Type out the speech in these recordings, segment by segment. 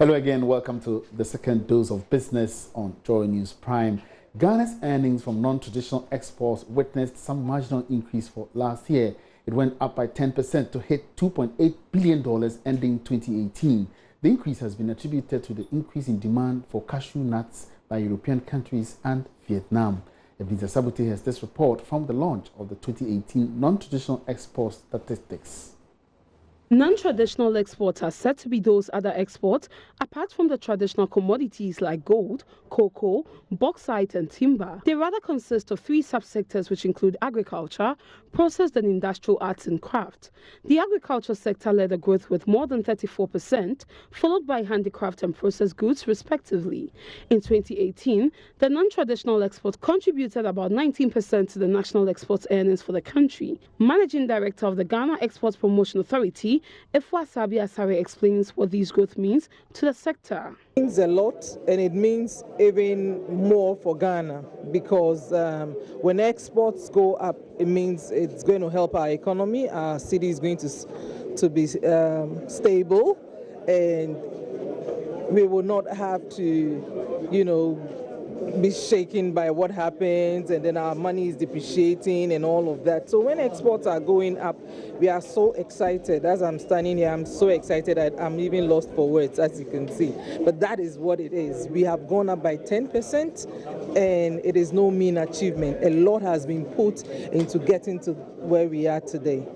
Hello again, welcome to the second dose of business on Joy News Prime. Ghana's earnings from non-traditional exports witnessed some marginal increase for last year. It went up by 10% to hit $2.8 billion ending 2018. The increase has been attributed to the increase in demand for cashew nuts by European countries and Vietnam. Ebenezer Sabute has this report from the launch of the 2018 non-traditional export statistics. Non-traditional exports are said to be those other exports apart from the traditional commodities like gold, cocoa, bauxite and timber. They rather consist of three subsectors which include agriculture, processed and industrial arts and craft. The agriculture sector led the growth with more than 34%, followed by handicraft and processed goods respectively. In 2018, the non-traditional exports contributed about 19% to the national exports earnings for the country. Managing Director of the Ghana Exports Promotion Authority, Efua Sabi Asare explains what this growth means to the sector. It means a lot, and it means even more for Ghana because when exports go up, it means it's going to help our economy. Our city is going to be stable, and we will not have to, be shaken by what happens, and then our money is depreciating and all of that. So when exports are going up, we are so excited. As I'm standing here, I'm so excited that I'm even lost for words, as you can see. But that is what it is. We have gone up by 10%, and it is no mean achievement. A lot has been put into getting to where we are today.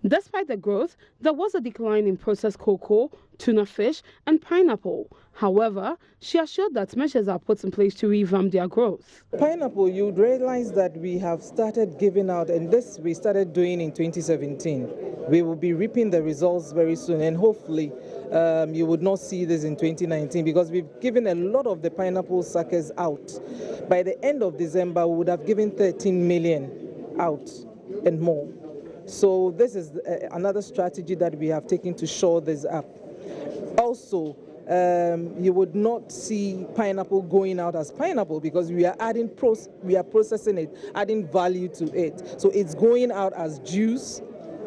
Despite the growth, there was a decline in processed cocoa, tuna fish and pineapple. However, she assured that measures are put in place to revamp their growth. Pineapple, you'd realize that we have started giving out, and this we started doing in 2017. We will be reaping the results very soon, and hopefully you would not see this in 2019 because we've given a lot of the pineapple suckers out. By the end of December, we would have given 13 million out and more. So this is another strategy that we have taken to shore this up. Also, you would not see pineapple going out as pineapple because we are processing it, adding value to it. So it's going out as juice,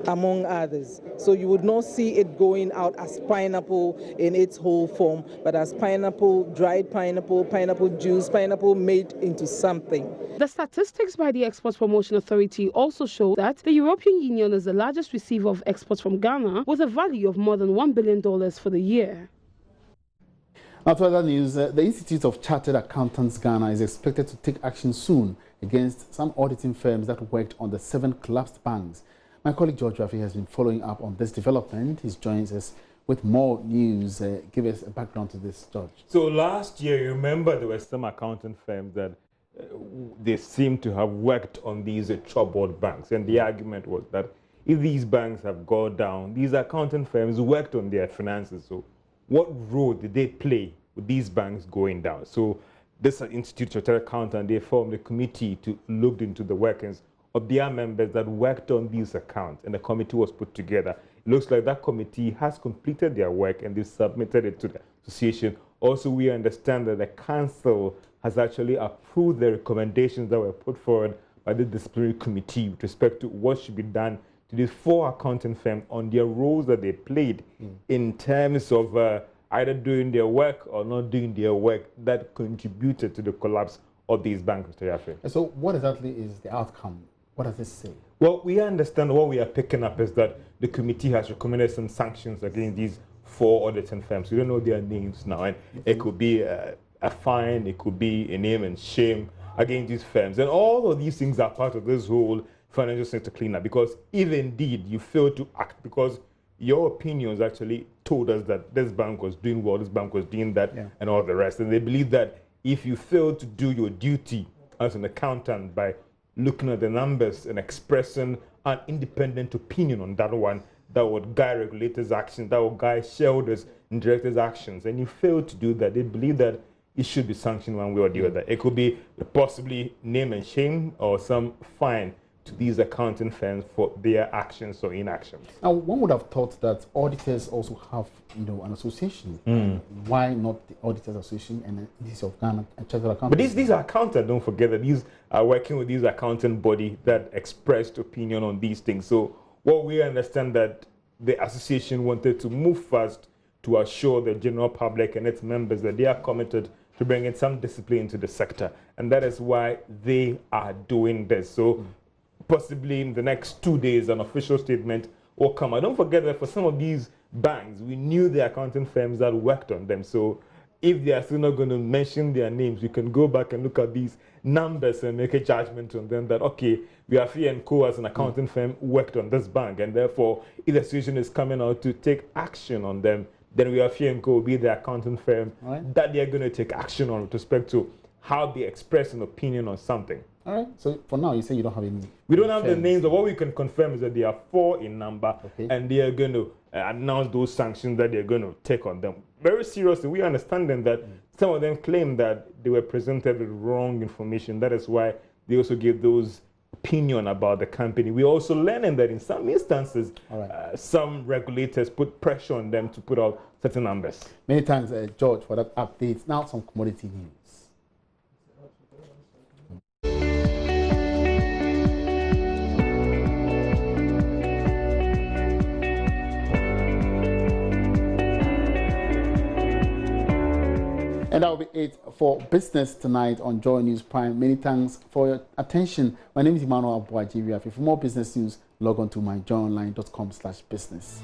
among others. So you would not see it going out as pineapple in its whole form, but as pineapple, dried pineapple, pineapple juice, pineapple made into something. The statistics by the Exports Promotion Authority also show that the European Union is the largest receiver of exports from Ghana with a value of more than $1 billion for the year. Now to other news, the Institute of Chartered Accountants Ghana is expected to take action soon against some auditing firms that worked on the 7 collapsed banks. My colleague George Rafi has been following up on this development. He joins us with more news. Give us a background to this, George. So last year, you remember there were some accounting firms that they seemed to have worked on these troubled banks. And the argument was that if these banks have gone down, these accounting firms worked on their finances. So what role did they play with these banks going down? So this Institute of Chartered Accountants, they formed a committee to look into the workings of their members that worked on these accounts, and the committee was put together. It looks like that committee has completed their work and they submitted it to the association. Also, we understand that the council has actually approved the recommendations that were put forward by the disciplinary committee with respect to what should be done to these 4 accounting firms on their roles that they played in terms of either doing their work or not doing their work that contributed to the collapse of these banks, Mr. Yafe. So what exactly is the outcome? What does this say? Well, we understand what we are picking up is that the committee has recommended some sanctions against these 4 auditing firms. We don't know their names now, and it could be a fine, it could be a name and shame against these firms. And all of these things are part of this whole financial sector cleanup, because if indeed you fail to act, because your opinions actually told us that this bank was doing well, this bank was doing that, and all the rest. And they believe that if you fail to do your duty as an accountant by looking at the numbers and expressing an independent opinion on that one, that would guide regulators' actions, that would guide shareholders and directors' actions, and you fail to do that, they believe that it should be sanctioned one way or the other. It could be possibly name and shame or some fine to these accounting firms for their actions or inactions. Now, one would have thought that auditors also have, an association. Why not the Auditors Association and the Institute of Ghana and Chartered Accountants? But these are accountants, don't forget that these are working with these accounting body that expressed opinion on these things. So what we understand that the association wanted to move fast to assure the general public and its members that they are committed to bringing some discipline into the sector. And that is why they are doing this. So possibly in the next 2 days, an official statement will come. And don't forget that for some of these banks, we knew the accounting firms that worked on them. So if they are still not going to mention their names, we can go back and look at these numbers and make a judgment on them that, okay, we are Afia & Co. as an accounting firm worked on this bank, and therefore, if the situation is coming out to take action on them, then we are Afia & Co. will be the accounting firm that they are going to take action on with respect to how they express an opinion on something. All right. So for now, you say you don't have any. We don't have the names, but what we can confirm is that they are 4 in number, and they are going to announce those sanctions that they're going to take on them. Very seriously, we understand them that some of them claim that they were presented with wrong information. That is why they also gave those opinion about the company. We're also learning that in some instances, some regulators put pressure on them to put out certain numbers. Many thanks, George, for that update. Now some commodity news. And that will be it for business tonight on Joy News Prime. Many thanks for your attention. My name is Emmanuel Abuaji. For more business news, log on to myjoyonline.com/business.